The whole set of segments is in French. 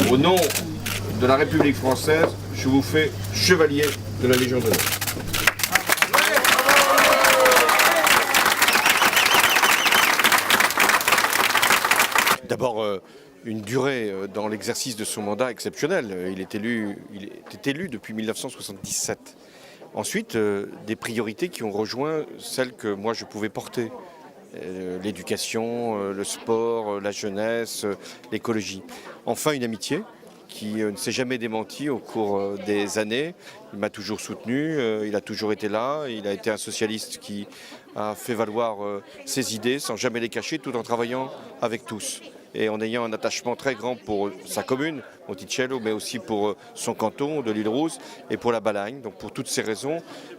Au nom de la République française, je vous fais chevalier de la Légion d'honneur. D'abord, une durée dans l'exercice de son mandat exceptionnelle. Il était élu depuis 1977. Ensuite, des priorités qui ont rejoint celles que moi je pouvais porter. L'éducation, le sport, la jeunesse, l'écologie. Enfin, une amitié qui ne s'est jamais démentie au cours des années. Il m'a toujours soutenu, il a toujours été là. Il a été un socialiste qui a fait valoir ses idées sans jamais les cacher, tout en travaillant avec tous. Et en ayant un attachement très grand pour sa commune, Monticello, mais aussi pour son canton de l'Île-Rousse et pour la Balagne. Donc pour toutes ces raisons,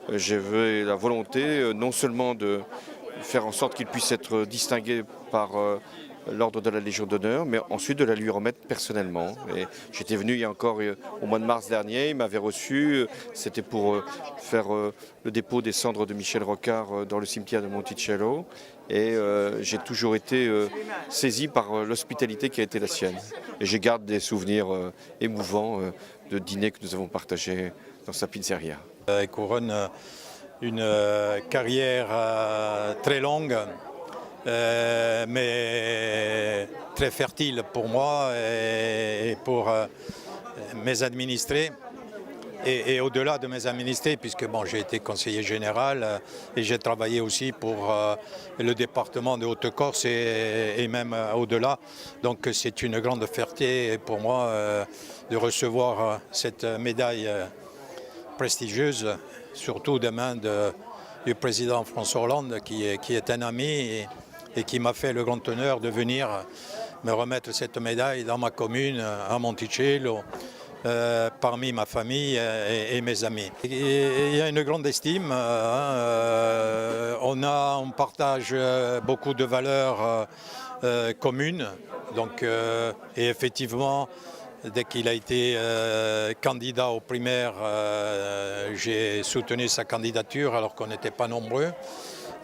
j'avais la volonté non seulement de faire en sorte qu'il puisse être distingué par l'ordre de la Légion d'honneur, mais ensuite de la lui remettre personnellement. Et j'étais venu il y a encore au mois de mars dernier, il m'avait reçu, c'était pour faire le dépôt des cendres de Michel Rocard dans le cimetière de Monticello. Et j'ai toujours été saisi par l'hospitalité qui a été la sienne. Et je garde des souvenirs émouvants de dîners que nous avons partagés dans sa pizzeria. Couronne une carrière très longue, mais très fertile pour moi et pour mes administrés. Et au-delà de mes administrés, puisque bon, j'ai été conseiller général et j'ai travaillé aussi pour le département de Haute-Corse et même au-delà. Donc c'est une grande fierté pour moi de recevoir cette médaille prestigieuse, surtout des mains du président François Hollande, qui est un ami et qui m'a fait le grand honneur de venir me remettre cette médaille dans ma commune, à Monticello, parmi ma famille et mes amis. Il y a une grande estime, on partage beaucoup de valeurs communes, donc, et effectivement, dès qu'il a été candidat aux primaires, j'ai soutenu sa candidature alors qu'on n'était pas nombreux.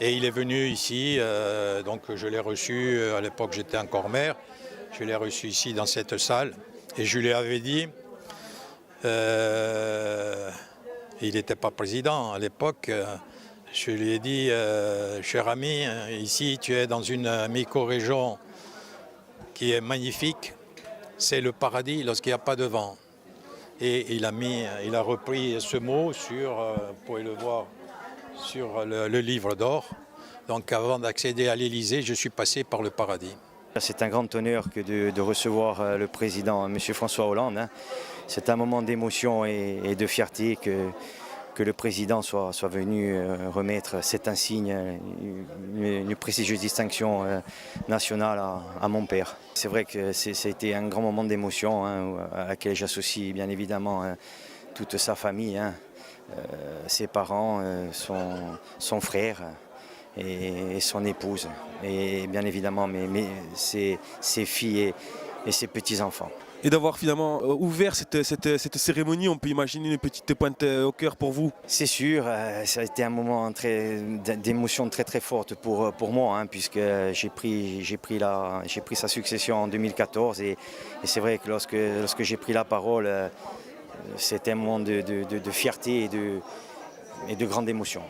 Et il est venu ici, donc je l'ai reçu, à l'époque j'étais encore maire, je l'ai reçu ici dans cette salle et je lui avais dit, il n'était pas président à l'époque, je lui ai dit, cher ami, ici tu es dans une micro-région qui est magnifique, c'est le paradis lorsqu'il n'y a pas de vent. Et il a repris ce mot sur, vous pouvez le voir, sur le livre d'or. Donc avant d'accéder à l'Élysée, je suis passé par le paradis. C'est un grand honneur que de recevoir le président, M. François Hollande. Hein. C'est un moment d'émotion et de fierté que le président soit venu remettre cet insigne, une prestigieuse distinction nationale à mon père. C'est vrai que c'était un grand moment d'émotion hein, à laquelle j'associe bien évidemment toute sa famille, hein, ses parents, son frère et son épouse, et bien évidemment ses filles et ses petits-enfants. Et d'avoir finalement ouvert cette cérémonie, on peut imaginer une petite pointe au cœur pour vous. C'est sûr, ça a été un moment d'émotion très très forte pour moi, hein, puisque j'ai pris sa succession en 2014 et c'est vrai que lorsque j'ai pris la parole, c'était un moment de fierté et de grande émotion.